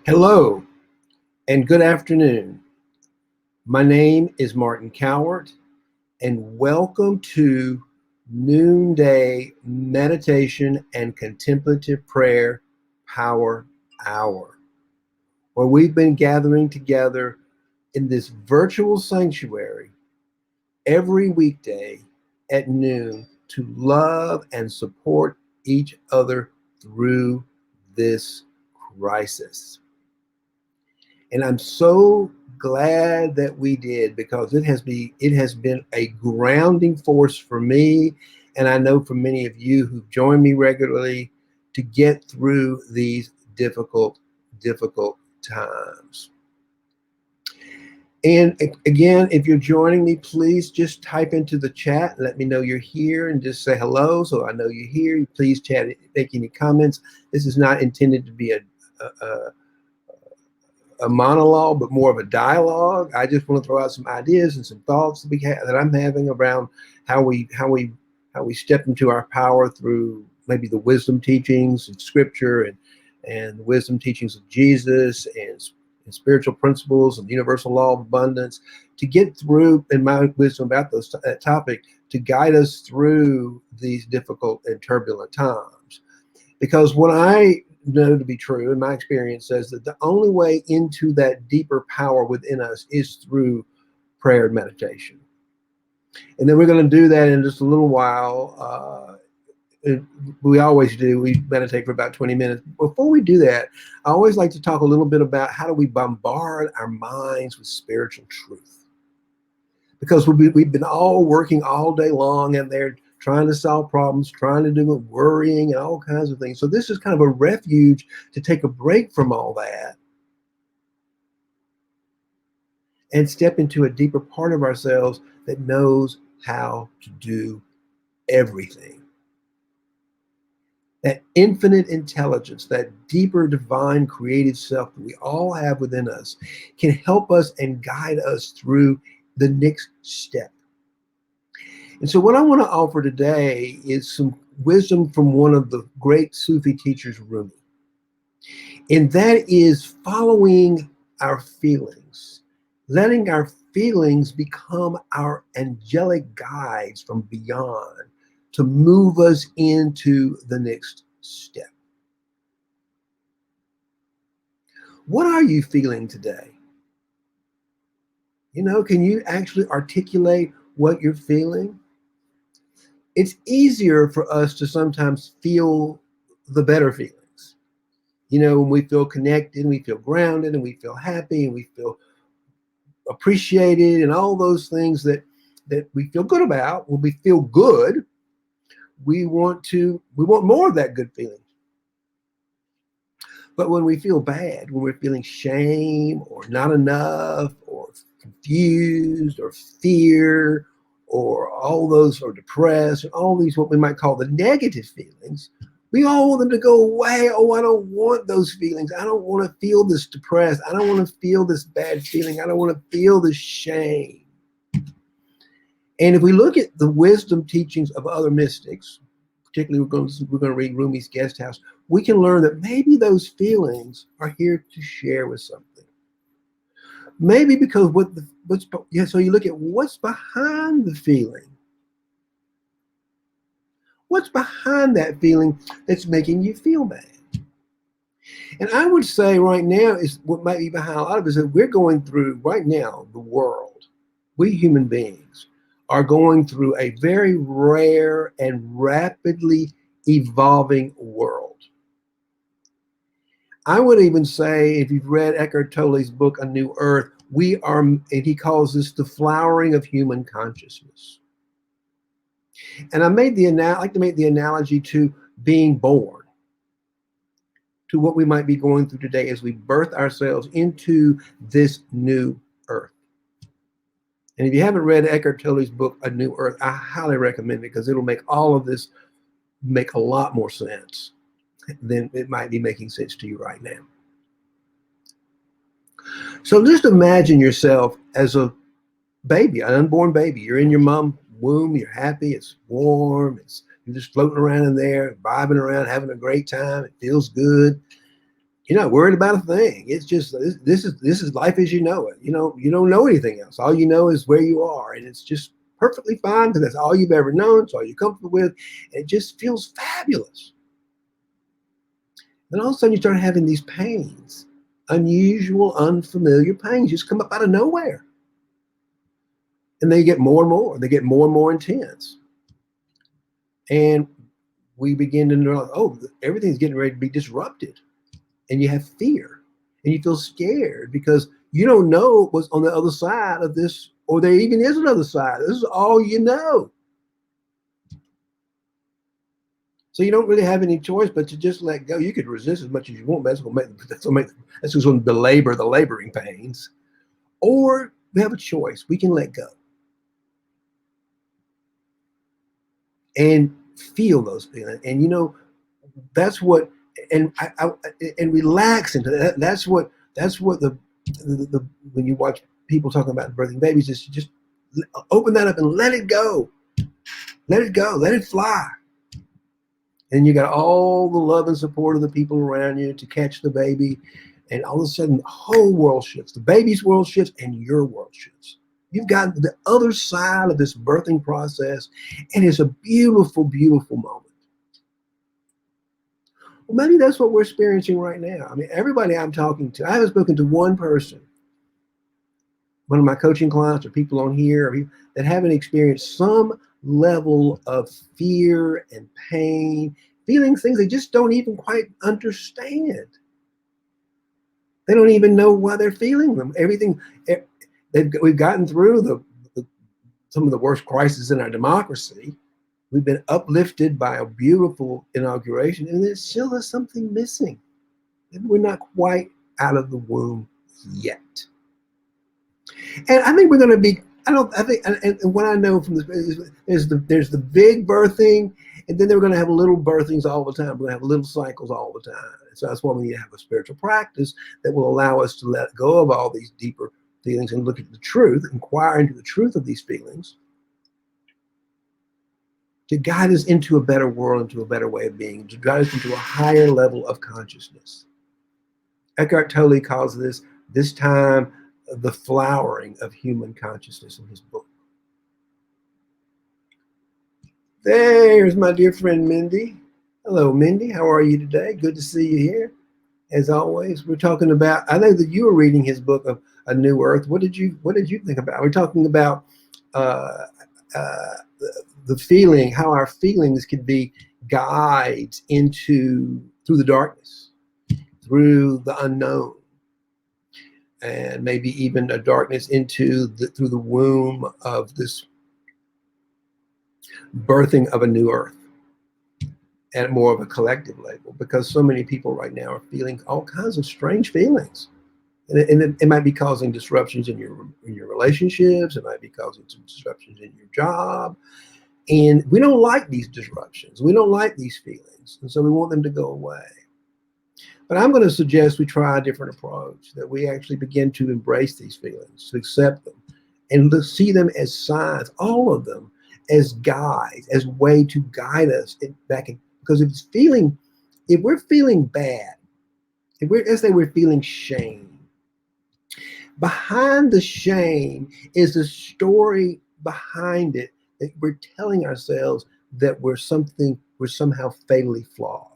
Hello and good afternoon. My name is Martin Cowart, and welcome to Noonday Meditation and Contemplative Prayer Power Hour, where we've been gathering together in this virtual sanctuary every weekday at noon to love and support each other through this crisis. And I'm so glad that we did, because it has been a grounding force for me, and I know for many of you who've joined me regularly, to get through these difficult times. And again, if you're joining me, please just type into the chat and let me know you're here, and just say hello so I know you're here. Please chat, make any comments. This is not intended to be a monologue, but more of a dialogue. I just want to throw out some ideas and some thoughts that I'm having around how we step into our power through maybe the wisdom teachings of Scripture, and the wisdom teachings of Jesus, and spiritual principles and universal law of abundance, to get through, in my wisdom about that topic, to guide us through these difficult and turbulent times. Because what I know to be true, in my experience, says that the only way into that deeper power within us is through prayer and meditation. And then we're going to do that in just a little while. We always do. We meditate for about 20 minutes. Before we do that, I always like to talk a little bit about how do we bombard our minds with spiritual truth. Because we've been all working all day long, and they're trying to solve problems, trying to do it, worrying and all kinds of things. So this is kind of a refuge to take a break from all that and step into a deeper part of ourselves that knows how to do everything. That infinite intelligence, that deeper divine creative self that we all have within us, can help us and guide us through the next step. And so what I want to offer today is some wisdom from one of the great Sufi teachers, Rumi. And that is following our feelings, letting our feelings become our angelic guides from beyond to move us into the next step. What are you feeling today? Can you actually articulate what you're feeling? It's easier for us to sometimes feel the better feelings. When we feel connected, and we feel grounded, and we feel happy, and we feel appreciated, and all those things that we feel good about. When we feel good, we want more of that good feeling. But when we feel bad, when we're feeling shame or not enough or confused or fear or all those, or depressed, and all these what we might call the negative feelings, we all want them to go away. Oh, I don't want those feelings. I don't want to feel this depressed. I don't want to feel this bad feeling. I don't want to feel this shame. And if we look at the wisdom teachings of other mystics, particularly we're going to read Rumi's Guest House, we can learn that maybe those feelings are here to share with something. Maybe because so you look at what's behind the feeling. What's behind that feeling that's making you feel bad? And I would say right now is what might be behind a lot of it is that we're going through right now, the world, we human beings are going through a very rare and rapidly evolving world. I would even say, if you've read Eckhart Tolle's book, A New Earth, and he calls this the flowering of human consciousness. And I like to make the analogy to being born, to what we might be going through today as we birth ourselves into this new earth. And if you haven't read Eckhart Tolle's book, A New Earth, I highly recommend it, because it'll make all of this make a lot more sense than it might be making sense to you right now. So just imagine yourself as a baby, an unborn baby. You're in your mom's womb, you're happy, it's warm, you're just floating around in there, vibing around, having a great time, it feels good. You're not worried about a thing. It's just this is life as you know it. You don't know anything else. All you know is where you are, and it's just perfectly fine because that's all you've ever known. It's all you're comfortable with. And it just feels fabulous. Then all of a sudden you start having these pains, unusual, unfamiliar pains, just come up out of nowhere, and they get more and more. They get more and more intense, and we begin to know, oh, everything's getting ready to be disrupted. And you have fear and you feel scared because you don't know what's on the other side of this, or there even is another side. This is all you know. So you don't really have any choice but to just let go. You could resist as much as you want, but that's going to belabor the laboring pains. Or we have a choice. We can let go and feel those feelings. And that's what, and relax into that. That's what the when you watch people talking about birthing babies, is just open that up and let it go. Let it go. Let it fly. And you got all the love and support of the people around you to catch the baby. And all of a sudden, the whole world shifts. The baby's world shifts and your world shifts. You've got the other side of this birthing process, and it's a beautiful, beautiful moment. Well, maybe that's what we're experiencing right now. I mean, everybody I'm talking to, I haven't spoken to one person, one of my coaching clients or people on here that haven't experienced some level of fear and pain, feeling things they just don't even quite understand. They don't even know why they're feeling them. We've gotten through some of the worst crises in our democracy. We've been uplifted by a beautiful inauguration, and there still is something missing. We're not quite out of the womb yet. And I think we're going to be. And what I know from this is there's the big birthing, and then they're going to have little birthings all the time. We're going to have little cycles all the time. So that's why we need to have a spiritual practice that will allow us to let go of all these deeper feelings and look at the truth, inquire into the truth of these feelings, to guide us into a better world, into a better way of being, to guide us into a higher level of consciousness. Eckhart Tolle calls this time the flowering of human consciousness in his book. There's my dear friend Mindy. Hello, Mindy. How are you today? Good to see you here. As always, we're talking about, I know that you were reading his book of A New Earth. What did you think about? We're talking about the feeling, how our feelings can be guides through the darkness, through the unknown, and maybe even a darkness through the womb of this birthing of a new earth, at more of a collective level, because so many people right now are feeling all kinds of strange feelings. And it might be causing disruptions in your relationships. It might be causing some disruptions in your job. And we don't like these disruptions. We don't like these feelings. And so we want them to go away. But I'm going to suggest we try a different approach, that we actually begin to embrace these feelings, to accept them, and to see them as signs, all of them, as guides, as way to guide us back in. Because if we're feeling bad, let's say we're feeling shame, behind the shame is the story behind it that we're telling ourselves that we're somehow fatally flawed.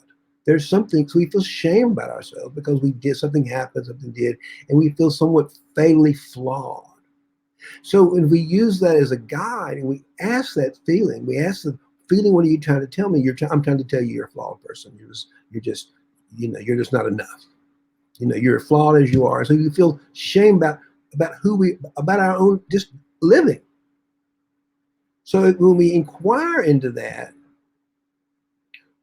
There's something, so we feel shame about ourselves because something happened, and we feel somewhat fatally flawed. So when we use that as a guide and we ask that feeling, we ask the feeling, what are you trying to tell me? I'm trying to tell you you're a flawed person. You're just not enough. You're flawed as you are. So you feel shame about our own just living. So when we inquire into that,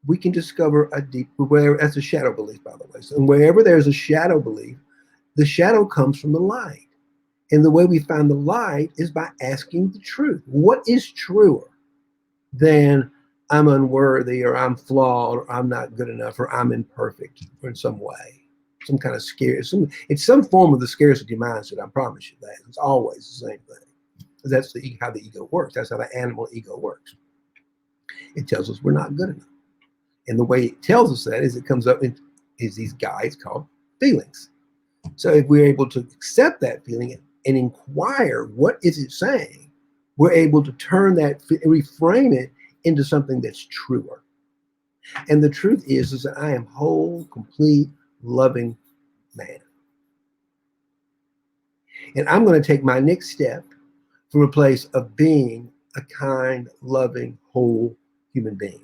we can discover that's a shadow belief, by the way. So wherever there's a shadow belief, the shadow comes from the light. And the way we find the light is by asking the truth. What is truer than I'm unworthy, or I'm flawed, or I'm not good enough, or I'm imperfect, or in some way? Some kind of it's some form of the scarcity mindset. I promise you that. It's always the same thing. That's how the ego works. That's how the animal ego works. It tells us we're not good enough. And the way it tells us that is it comes up is these guides called feelings. So if we're able to accept that feeling and inquire, what is it saying? We're able to turn that, reframe it into something that's truer. And the truth is that I am whole, complete, loving man. And I'm going to take my next step from a place of being a kind, loving, whole human being.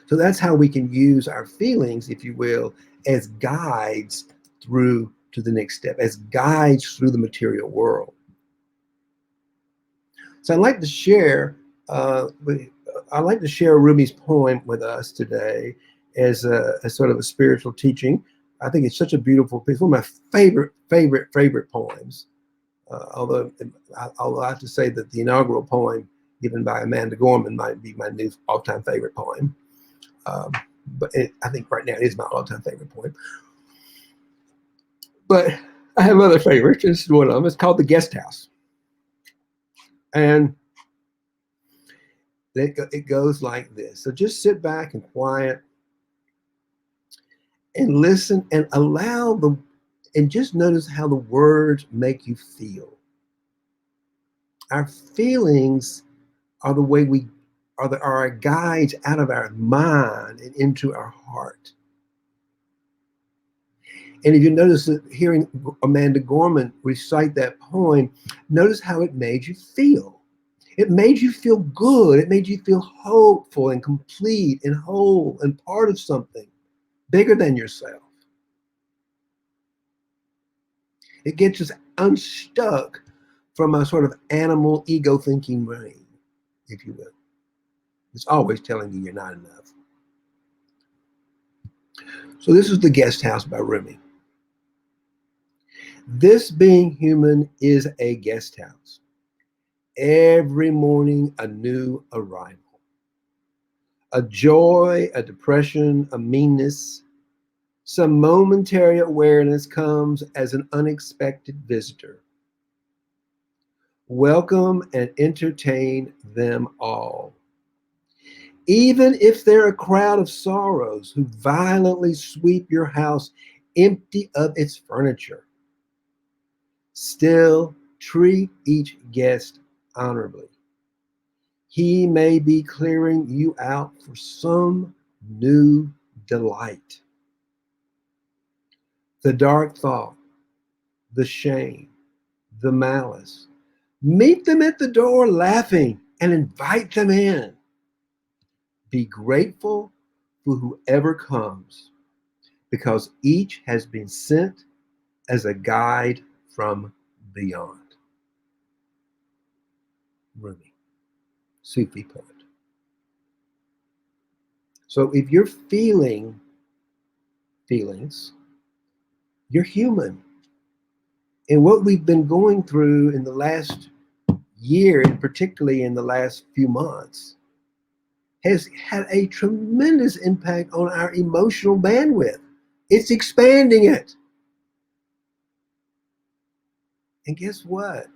So that's how we can use our feelings, if you will, as guides through to the next step, as guides through the material world. So I'd like to share, Rumi's poem with us today as sort of a spiritual teaching. I think it's such a beautiful piece, one of my favorite poems. Although I have to say that the inaugural poem given by Amanda Gorman might be my new all-time favorite poem. But I think right now it is my all-time favorite poem. But I have other favorites. This is one of them. It's called The Guest House. And it goes like this. So just sit back and quiet and listen and and just notice how the words make you feel. Our feelings are the way are our guides out of our mind and into our heart. And if you notice that hearing Amanda Gorman recite that poem, notice how it made you feel. It made you feel good. It made you feel hopeful and complete and whole and part of something bigger than yourself. It gets us unstuck from a sort of animal ego thinking brain, if you will. It's always telling you you're not enough. So this is The Guest House by Rumi. This being human is a guest house. Every morning, a new arrival. A joy, a depression, a meanness. Some momentary awareness comes as an unexpected visitor. Welcome and entertain them all. Even if they're a crowd of sorrows who violently sweep your house empty of its furniture, still treat each guest honorably. He may be clearing you out for some new delight. The dark thought, the shame, the malice. Meet them at the door laughing and invite them in. Be grateful for whoever comes, because each has been sent as a guide from beyond. Rumi, Sufi poet. So if you're feeling feelings, you're human. And what we've been going through in the last year, and particularly in the last few months, has had a tremendous impact on our emotional bandwidth. It's expanding it. And guess what?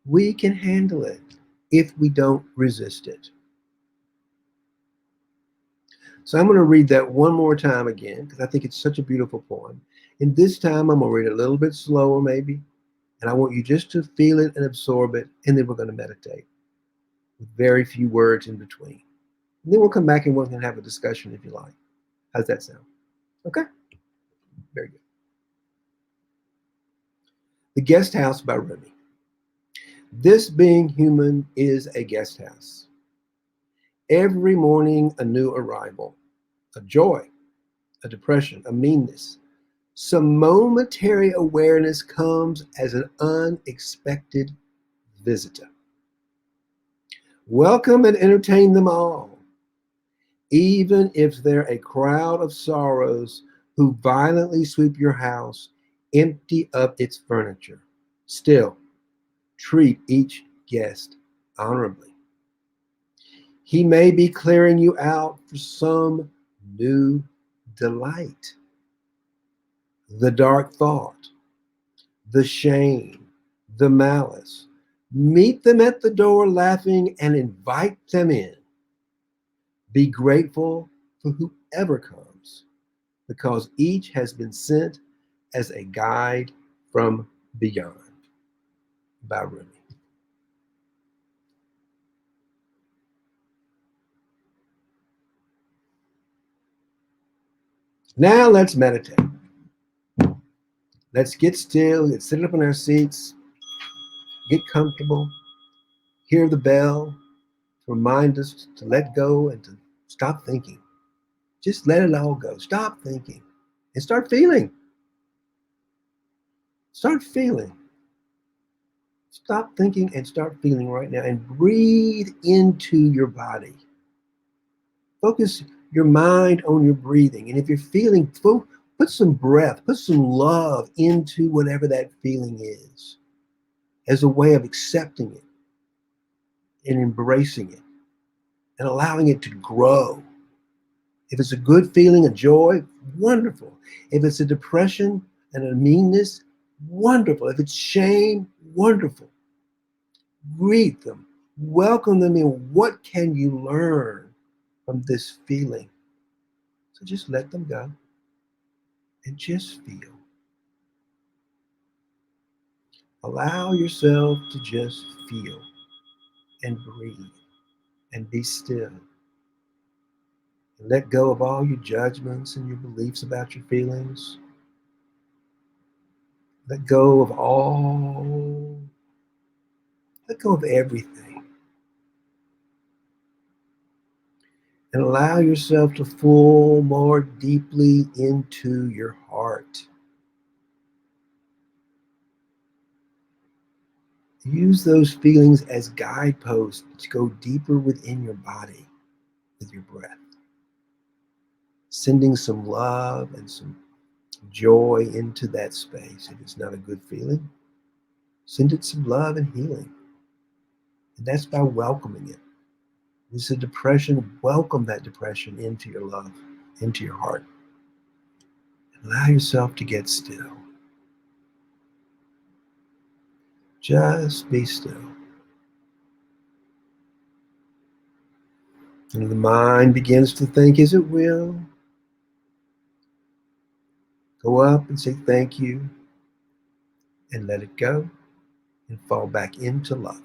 We can handle it if we don't resist it. So I'm going to read that one more time again, because I think it's such a beautiful poem. And this time I'm going to read it a little bit slower maybe. And I want you just to feel it and absorb it. And then we're going to meditate with very few words in between. And then we'll come back and we can have a discussion if you like. How's that sound? Okay? Very good. The Guest House by Rumi. This being human is a guest house. Every morning a new arrival, a joy, a depression, a meanness. Some momentary awareness comes as an unexpected visitor. Welcome and entertain them all, even if they're a crowd of sorrows who violently sweep your house empty of its furniture. Still, treat each guest honorably. He may be clearing you out for some new delight. The dark thought, the shame, the malice. Meet them at the door laughing and invite them in. Be grateful for whoever comes, because each has been sent as a guide from beyond. By Rumi. Now let's meditate. Let's get still, get sit up in our seats, get comfortable, hear the bell to remind us to let go and to stop thinking. Just let it all go. Stop thinking and start feeling. Start feeling. Stop thinking and start feeling right now and breathe into your body. Focus your mind on your breathing. And if you're feeling, put some breath, put some love into whatever that feeling is as a way of accepting it and embracing it and allowing it to grow. If it's a good feeling, a joy, wonderful. If it's a depression and a meanness, wonderful. If it's shame, wonderful. Greet them, welcome them in. What can you learn from this feeling? So just let them go and just feel. Allow yourself to just feel and breathe and be still. And let go of all your judgments and your beliefs about your feelings. Let go of let go of everything. And allow yourself to fall more deeply into your heart. Use those feelings as guideposts to go deeper within your body with your breath. Sending some love and some joy into that space. If it's not a good feeling, send it some love and healing. And that's by welcoming it. If it's a depression, welcome that depression into your love, into your heart. And allow yourself to get still. Just be still. And the mind begins to think as it will. Go up and say thank you and let it go and fall back into love.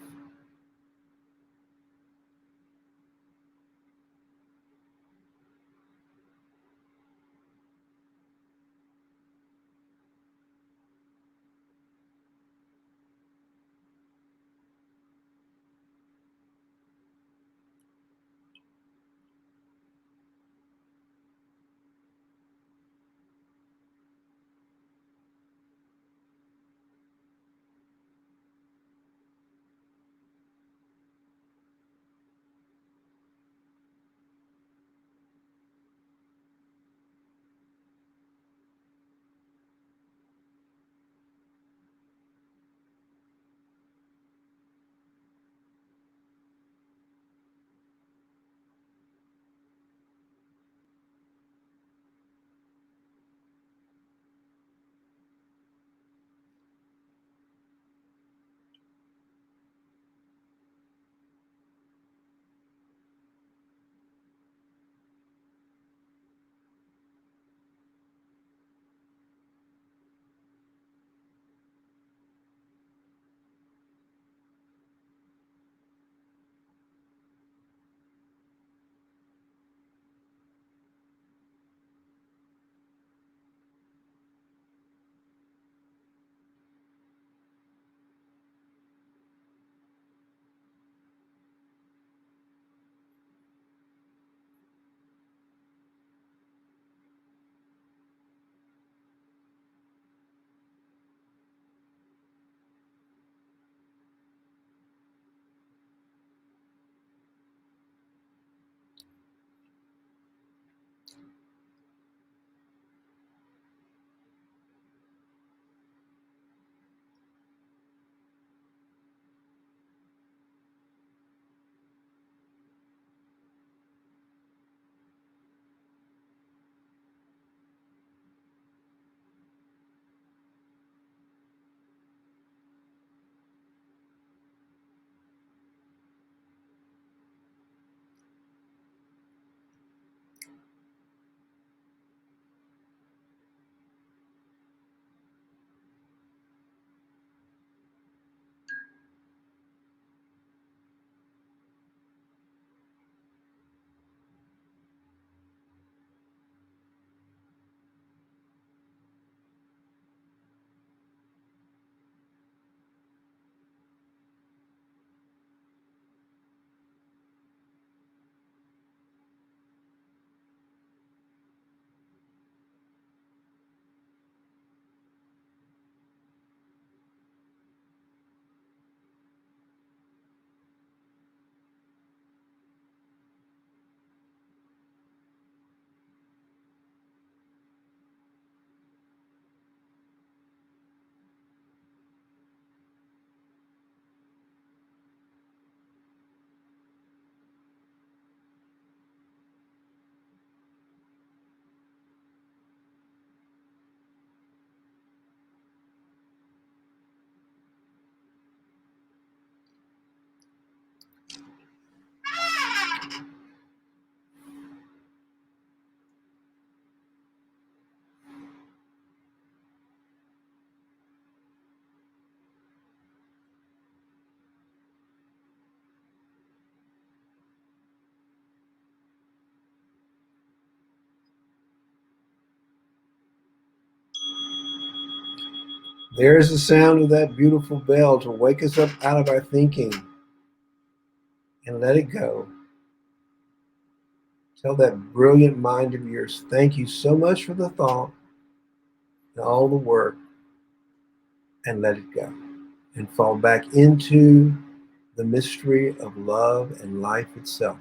There's the sound of that beautiful bell to wake us up out of our thinking and let it go. Tell that brilliant mind of yours, thank you so much for the thought and all the work, and let it go. And fall back into the mystery of love and life itself.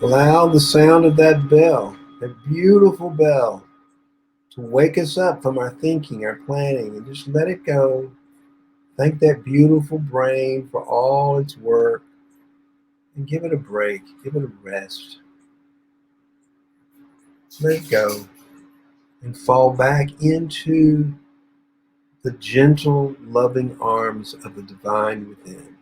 Allow the sound of that bell, that beautiful bell, to wake us up from our thinking, our planning, and just let it go. Thank that beautiful brain for all its work and give it a break, give it a rest. Let it go and fall back into the gentle, loving arms of the divine within.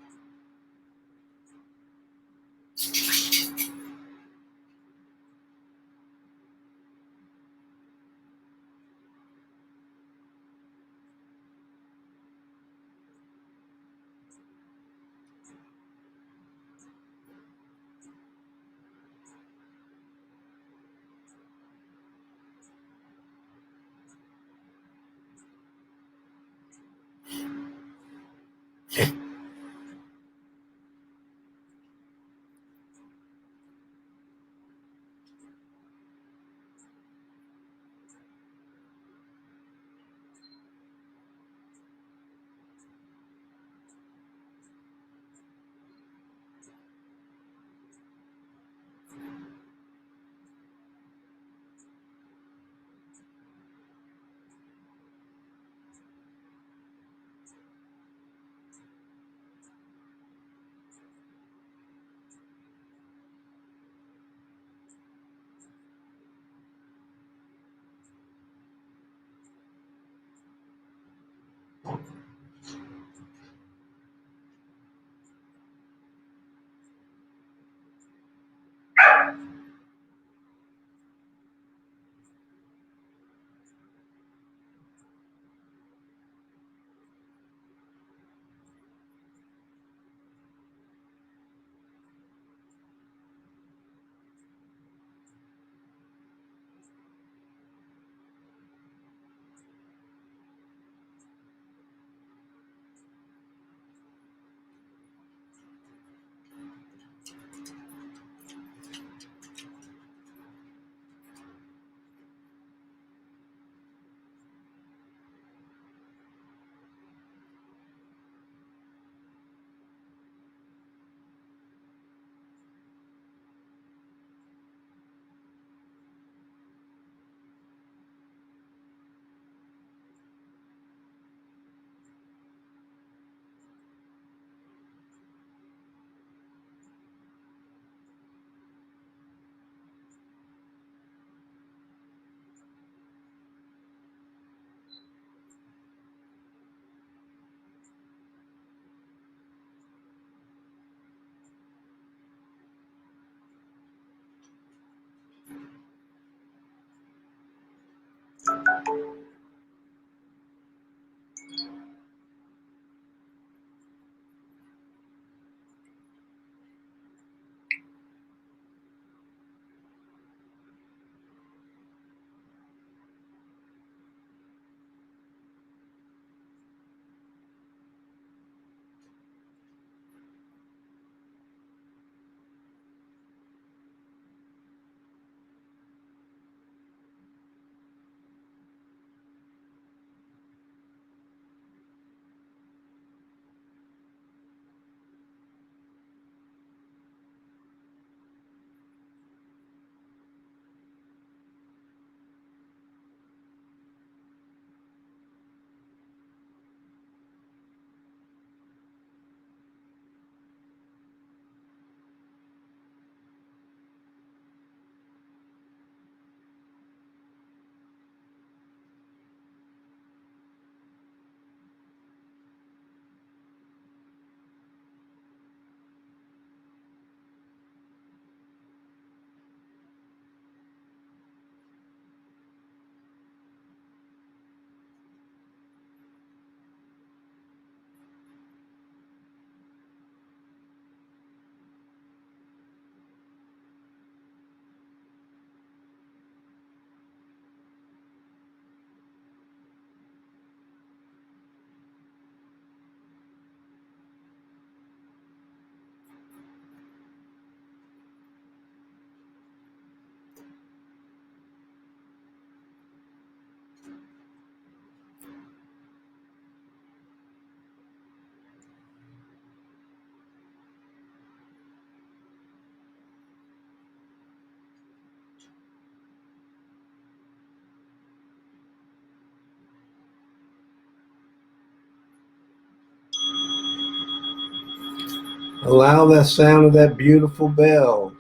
Allow the sound of that beautiful bell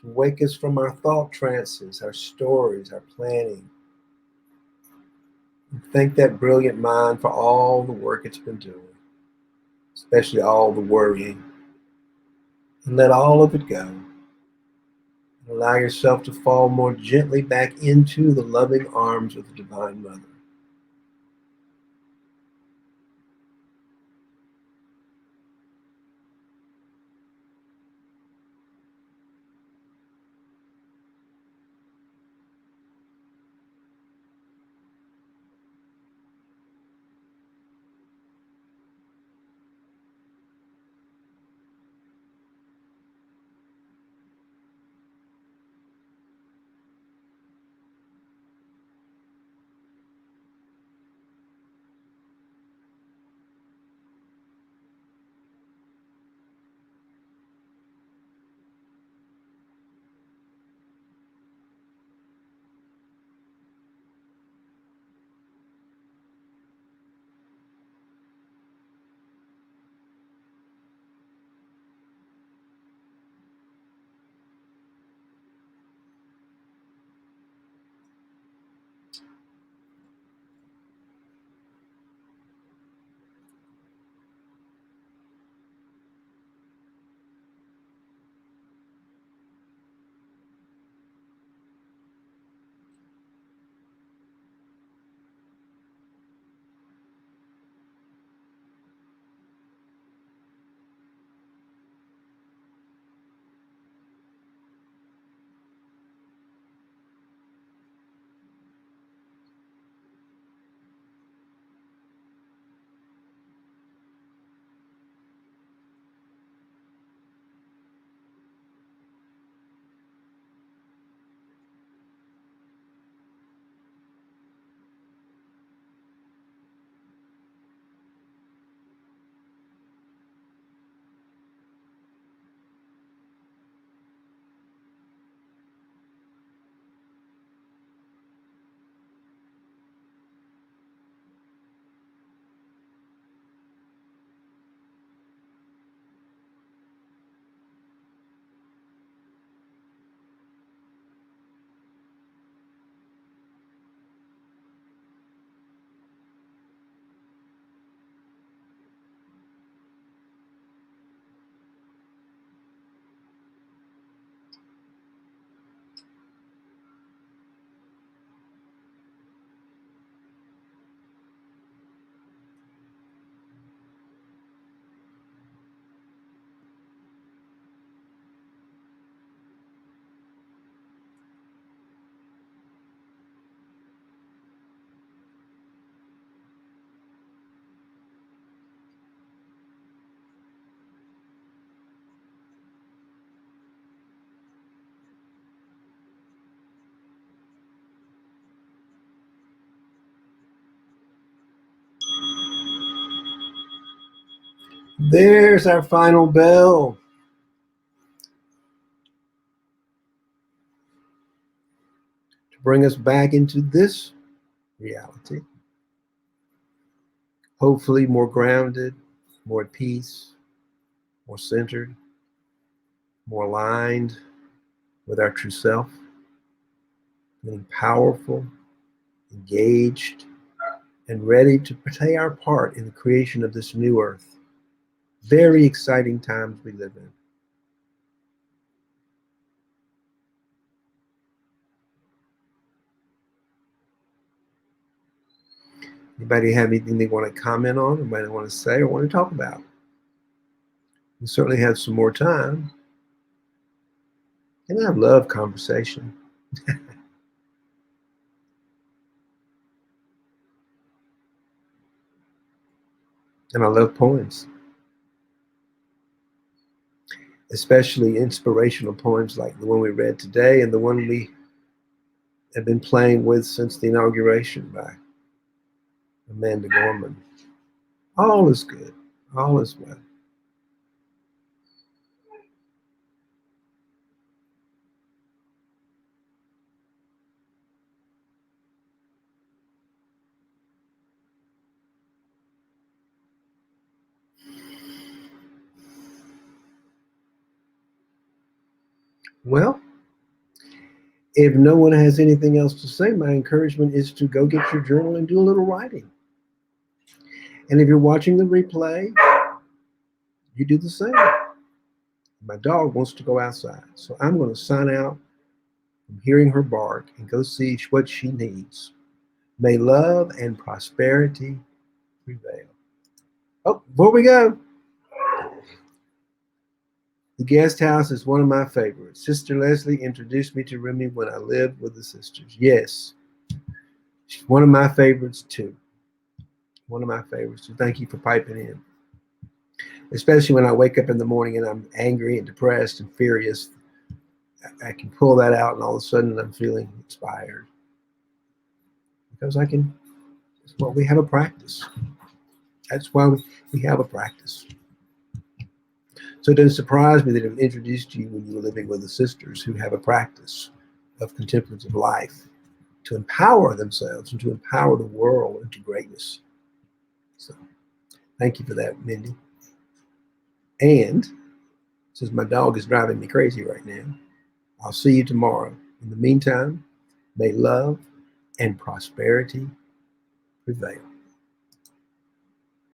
to wake us from our thought trances, our stories, our planning. And thank that brilliant mind for all the work it's been doing, especially all the worrying. And let all of it go. Allow yourself to fall more gently back into the loving arms of the Divine Mother. There's our final bell to bring us back into this reality. Hopefully, more grounded, more at peace, more centered, more aligned with our true self, feeling powerful, engaged, and ready to play our part in the creation of this new earth. Very exciting times we live in. Anybody have anything they want to comment on, anybody want to say or want to talk about? We certainly have some more time. And I love conversation. And I love poems, especially inspirational poems like the one we read today and the one we have been playing with since the inauguration by Amanda Gorman. All is good. All is well. Well, if no one has anything else to say, my encouragement is to go get your journal and do a little writing. And if you're watching the replay, you do the same. My dog wants to go outside, so I'm going to sign out from hearing her bark and go see what she needs. May love and prosperity prevail. Oh, before we go, the guest house is one of my favorites. Sister Leslie introduced me to Remy when I lived with the sisters. Yes, she's one of my favorites too. One of my favorites. So thank you for piping in. Especially when I wake up in the morning and I'm angry and depressed and furious. I can pull that out and all of a sudden I'm feeling inspired. Because well, we have a practice. That's why we have a practice. So it doesn't surprise me that it was introduced to you when you were living with the sisters who have a practice of contemplative life to empower themselves and to empower the world into greatness. So thank you for that, Mindy. And since my dog is driving me crazy right now, I'll see you tomorrow. In the meantime, may love and prosperity prevail.